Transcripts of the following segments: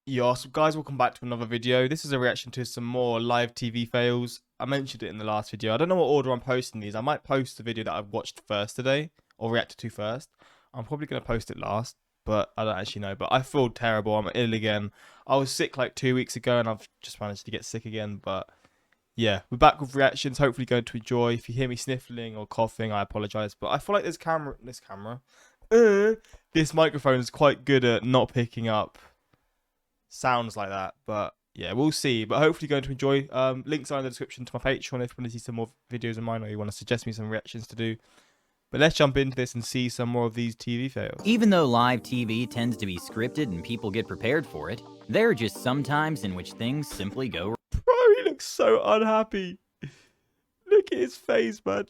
Yo, so guys, welcome back to another video. This is a reaction to some more live TV fails. I mentioned it in the last video. I don't know what order I'm posting these. I might post the video that I've watched first today, or reacted to first. I'm probably going to post it last, but I don't actually know. But I feel terrible. I'm ill again. I was sick like 2 weeks ago, and I've just managed to get sick again. But yeah, we're back with reactions. Hopefully going to enjoy. If you hear me sniffling or coughing, I apologize. But I feel like this microphone is quite good at not picking up sounds like that, but yeah, we'll see. But hopefully going to enjoy. Links are in the description to my Patreon if you want to see some more videos of mine, or you want to suggest me some reactions to do. But let's jump into this and see some more of these TV fails. Even though live TV tends to be scripted and people get prepared for it, there are just some times in which things simply go wrong. Bro, he looks so unhappy. Look at his face, man.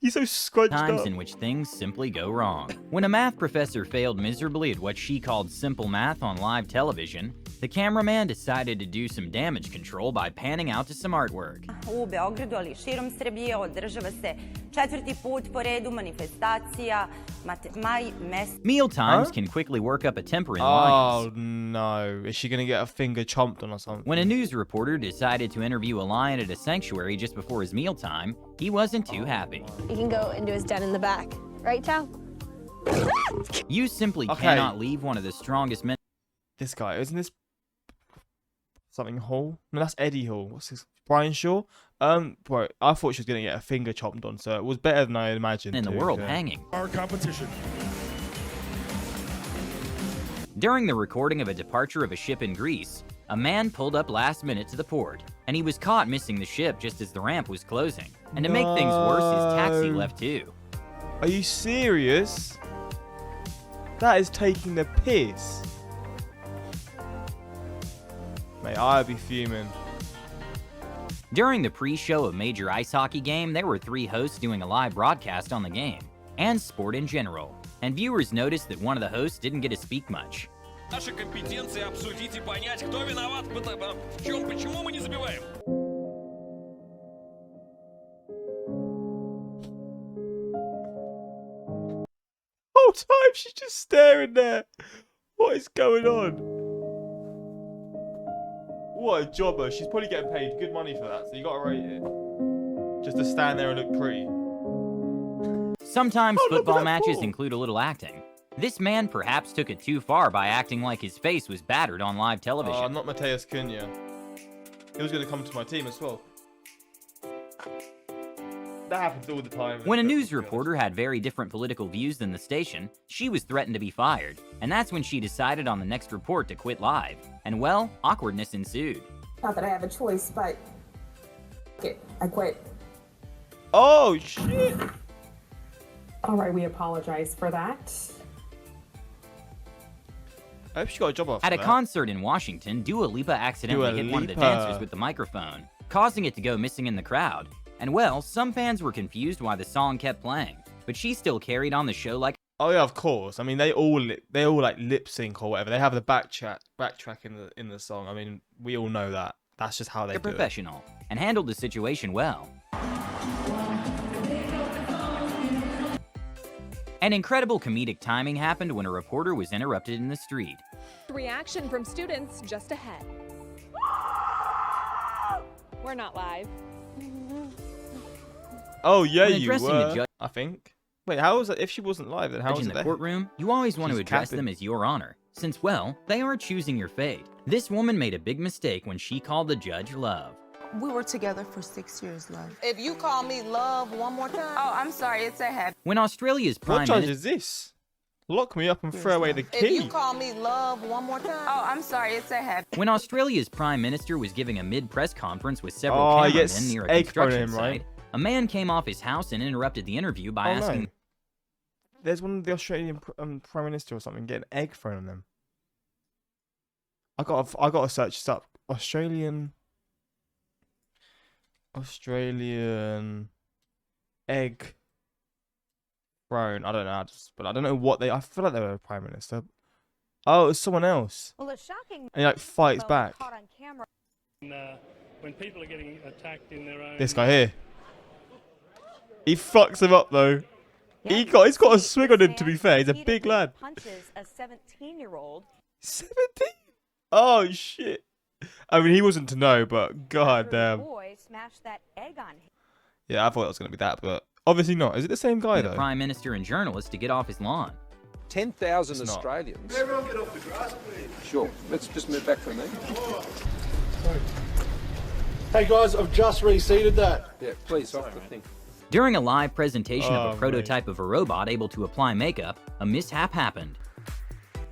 He's so scrunched up. In which things simply go wrong. When a math professor failed miserably at what she called simple math on live television, the cameraman decided to do some damage control by panning out to some artwork. U Beogradu, ali širom Srbije, održava se četvrti put po redu manifestacija. Meal times can quickly work up a temper in lines. Oh no, is she gonna get her finger chomped on or something? When a news reporter decided to interview a lion at a sanctuary just before his mealtime, he wasn't too happy. He can go into his den in the back. Right, Tao? You simply cannot leave one of the strongest men. This guy, isn't this something Hall? No, that's Eddie Hall. What's this? Brian Shaw? Bro, I thought she was gonna get a finger chopped on, so it was better than I imagined. In the world hanging. Our competition. During the recording of a departure of a ship in Greece, a man pulled up last minute to the port, and he was caught missing the ship just as the ramp was closing. And to make things worse, his taxi left too. Are you serious? That is taking the piss. Mate, I'd be fuming. During the pre-show of a major ice hockey game, there were 3 hosts doing a live broadcast on the game, and sport in general. And viewers noticed that one of the hosts didn't get to speak much. Наша компетенция обсудить и понять, кто виноват, в чем, почему мы не забиваем. Whole time she's just staring there. What is going on? What a jobber. She's probably getting paid good money for that, so you gotta rate it. Just to stand there and look pretty. Sometimes football matches include a little acting. This man perhaps took it too far by acting like his face was battered on live television. Oh, not Mateus Cunha. He was going to come to my team as well. That happens all the time. When a news reporter had very different political views than the station, she was threatened to be fired. And that's when she decided on the next report to quit live. And well, awkwardness ensued. Not that I have a choice, but I quit. Oh, shit. All right, we apologize for that. I hope she got a job off. At a concert in Washington, Dua Lipa accidentally hit one of the dancers with the microphone, causing it to go missing in the crowd. And well, some fans were confused why the song kept playing, but she still carried on the show like. Oh yeah, of course. I mean, they all like lip sync or whatever. They have the backtrack in the song. I mean, we all know that. That's just how they do it. Professional, and handled the situation well. An incredible comedic timing happened when a reporter was interrupted in the street. Reaction from students just ahead. We're not live. Oh yeah, When you addressing were. the judge I think. Wait, how was it? If she wasn't live, then how was in it the there? courtroom, you always want to She's address capping. them as Your Honor, since, well, they are choosing your fate. This woman made a big mistake when she called the judge love. We were together for 6 years, love. If you call me love one more time. Oh, I'm sorry, it's a habit. When Australia's What prime judge minister. is this? Lock me up and throw away the key. If you call me love one more time. Oh, I'm sorry, it's a habit. When Australia's prime minister was giving a mid-press conference with several Oh, he cameramen gets near a egg thrown at construction him, site, right? a man came off his house and interrupted the interview by Oh, asking. no. There's one of the Australian prime minister or something getting egg thrown on them. I gotta search this up. Australian egg thrown. I don't know, but I don't know what they. I feel like they were a prime minister. Oh, it was someone else. Well, a shocking And he like fights back. caught on camera. When people are getting attacked in their own. This guy here. He fucks him up though. He's got a swing on him. To be fair, he's a big lad. Punches a 17-year-old. 17? Oh shit. I mean, he wasn't to know, but god damn. Boy smashed that egg on him. Yeah, I thought it was gonna be that, but obviously not. Is it the same guy The though? Prime Minister and journalist to get off his lawn. 10,000 It's not. Australians. Everyone get off the grass, please. Sure. Let's just move back from there. Hey guys, I've just reseated that. Yeah, please, off the thing. During a live presentation of Oh, a prototype of a robot able to apply makeup, a mishap happened.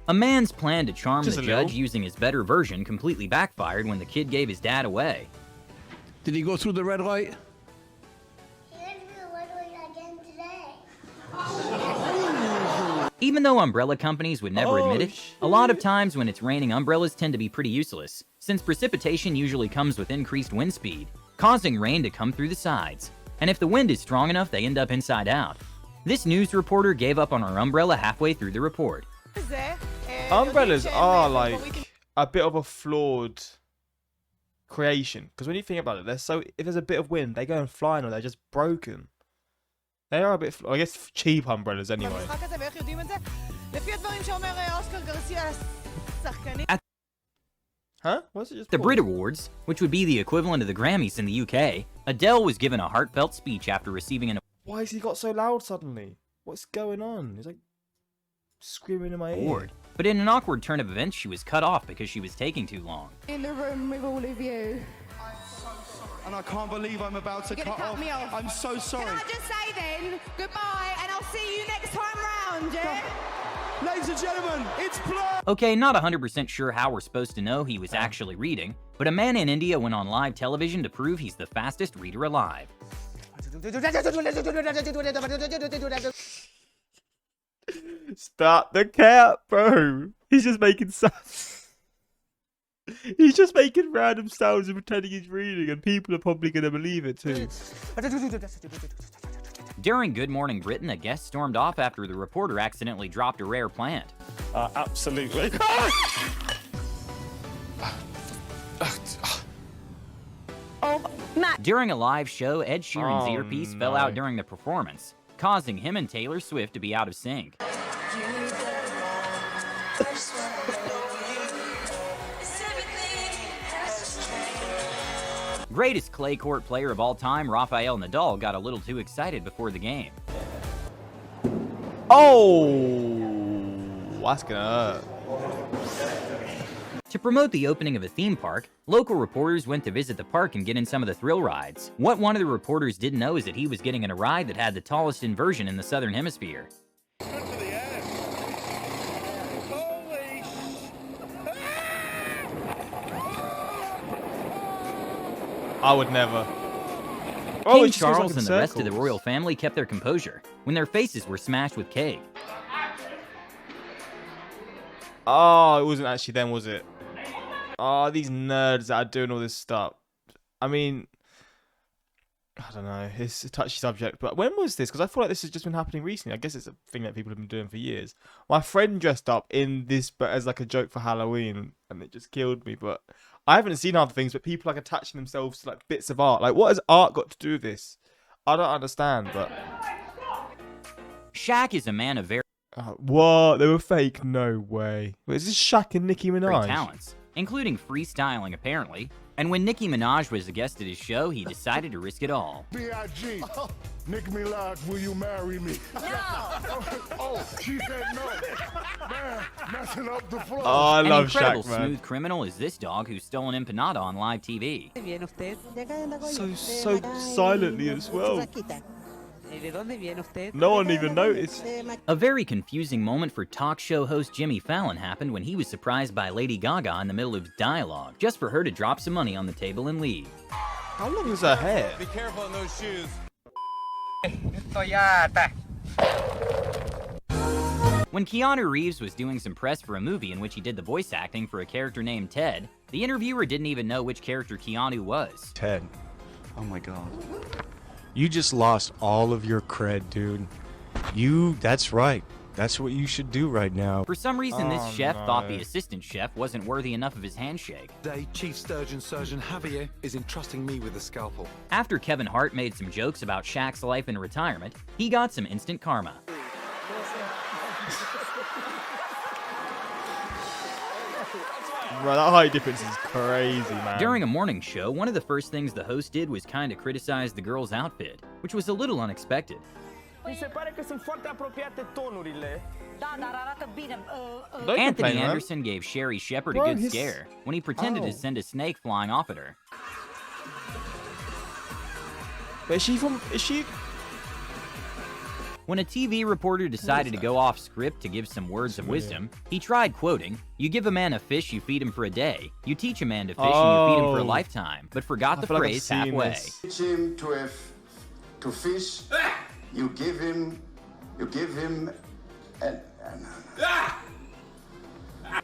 A man's plan to charm Just the a judge little. using his better version completely backfired when the kid gave his dad away. Did he go through the red light? Even though umbrella companies would never admit it, a lot of times when it's raining, umbrellas tend to be pretty useless, since precipitation usually comes with increased wind speed, causing rain to come through the sides. And if the wind is strong enough, they end up inside out. This news reporter gave up on our umbrella halfway through the report. Umbrellas are like a bit of a flawed creation, because when you think about it, they're so, if there's a bit of wind, they go and flying, or they're just broken. They are a bit, I guess, cheap umbrellas anyway. Huh? What's it just The called? Brit Awards, which would be the equivalent of the Grammys in the UK, Adele was given a heartfelt speech after receiving an Why has he got so loud suddenly? What's going on? He's like screaming in my ear. award. But in an awkward turn of events, she was cut off because she was taking too long. In the room with all of you. And I can't believe I'm about to You're gonna cut me off. I'm so sorry. Can I just say then, goodbye, and I'll see you next time round, yeah? Ladies and gentlemen, it's Blur. Okay, not 100% sure how we're supposed to know he was actually reading, but a man in India went on live television to prove he's the fastest reader alive. Stop the cat, bro. He's just making sounds. He's just making random sounds and pretending he's reading, and people are probably going to believe it too. During Good Morning Britain, a guest stormed off after the reporter accidentally dropped a rare plant. Absolutely. During a live show, Ed Sheeran's Oh, earpiece fell no. out during the performance, causing him and Taylor Swift to be out of sync. Greatest clay court player of all time, Rafael Nadal, got a little too excited before the game. Oh, that's gonna hurt. To promote the opening of a theme park, local reporters went to visit the park and get in some of the thrill rides. What one of the reporters didn't know is that he was getting in a ride that had the tallest inversion in the southern hemisphere. I would never. King it just goes Charles like in and the rest of the circles. royal family kept their composure when their faces were smashed with cake. Oh, it wasn't actually them, was it? Oh, these nerds that are doing all this stuff. I mean, I don't know. It's a touchy subject, but when was this? Because I feel like this has just been happening recently. I guess it's a thing that people have been doing for years. My friend dressed up in this, but as like a joke for Halloween, and it just killed me. But I haven't seen other things, but people like attaching themselves to like bits of art. Like, what has art got to do with this? I don't understand. But Shaq is a man of very what? They were fake? No way. Wait, is this Shaq and Nicki Minaj? talents, including freestyling apparently. And when Nicki Minaj was a guest at his show, he decided to risk it all. B.I.G. Nicki Minaj, will you marry me? No. Oh, she said no. Man, messing up the flow. Oh, I An love incredible Shaq, man. smooth criminal is this dog who's stolen empanada on live TV. So silently as well. No one even noticed. A very confusing moment for talk show host Jimmy Fallon happened when he was surprised by Lady Gaga in the middle of dialogue, just for her to drop some money on the table and leave. How long is her hair? Be careful in those shoes. When Keanu Reeves was doing some press for a movie in which he did the voice acting for a character named Ted, the interviewer didn't even know which character Keanu was. Ted. Oh my god. You just lost all of your cred, dude. That's right. That's what you should do right now. For some reason, this Oh, chef thought the no. assistant chef wasn't worthy enough of his handshake. Today, Chief Surgeon Javier is entrusting me with the scalpel. After Kevin Hart made some jokes about Shaq's life in retirement, he got some instant karma. Bro, that height difference is crazy, man. During a morning show, one of the first things the host did was kind of criticize the girl's outfit, which was a little unexpected. Anthony Anderson gave Sherry Shepard a good scare when he pretended to send a snake flying off at her. But is she... When a TV reporter decided to go off script to give some words of wisdom, he tried quoting, "You give a man a fish, you feed him for a day. You teach a man to fish and you feed him for a lifetime," but forgot the phrase halfway. Teach him to fish. You give him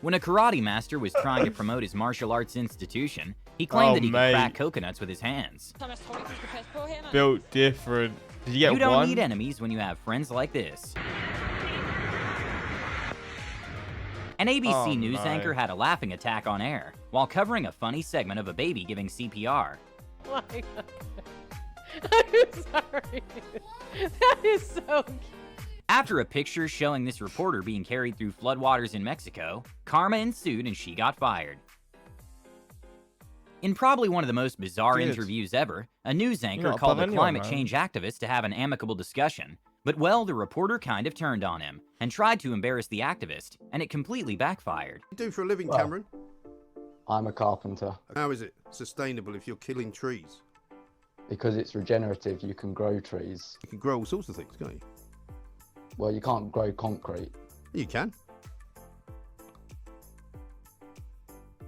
When a karate master was trying to promote his martial arts institution, he claimed that he could crack coconuts with his hands. Built different. Did you get You don't one? need enemies when you have friends like this. An ABC News anchor had a laughing attack on air while covering a funny segment of a baby giving CPR. I'm sorry. That is so cute. After a picture showing this reporter being carried through floodwaters in Mexico, karma ensued and she got fired. In probably one of the most bizarre interviews ever, a news anchor called a climate change activist to have an amicable discussion. But well, the reporter kind of turned on him and tried to embarrass the activist, and it completely backfired. What do you do for a living, Cameron? I'm a carpenter. How is it sustainable if you're killing trees? Because it's regenerative, you can grow trees. You can grow all sorts of things, can't you? Well, you can't grow concrete. You can.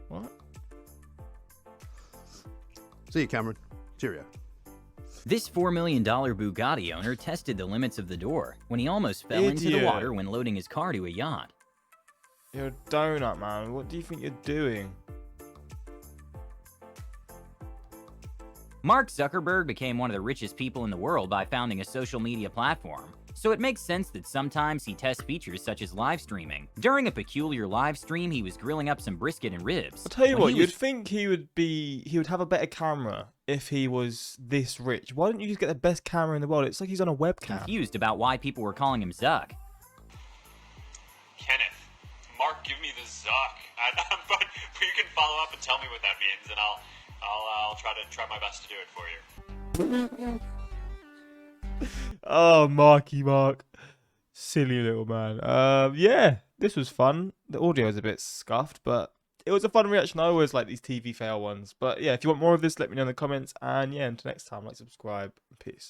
What? See you, Cameron. Cheerio. This $4 million Bugatti owner tested the limits of the door when he almost fell into the water when loading his car to a yacht. You're a donut, man. What do you think you're doing? Mark Zuckerberg became one of the richest people in the world by founding a social media platform, so it makes sense that sometimes he tests features such as live streaming. During a peculiar live stream, he was grilling up some brisket and ribs. I'll tell you what, you'd think he would have a better camera if he was this rich. Why don't you just get the best camera in the world? It's like he's on a webcam. Confused about why people were calling him Zuck. Kenneth, Mark, give me the Zuck. But you can follow up and tell me what that means, and I'll try my best to do it for you. Oh, Marky Mark. Silly little man. Yeah, this was fun. The audio is a bit scuffed, but it was a fun reaction. I always like these TV fail ones. But yeah, if you want more of this, let me know in the comments. And yeah, until next time, like, subscribe. Peace.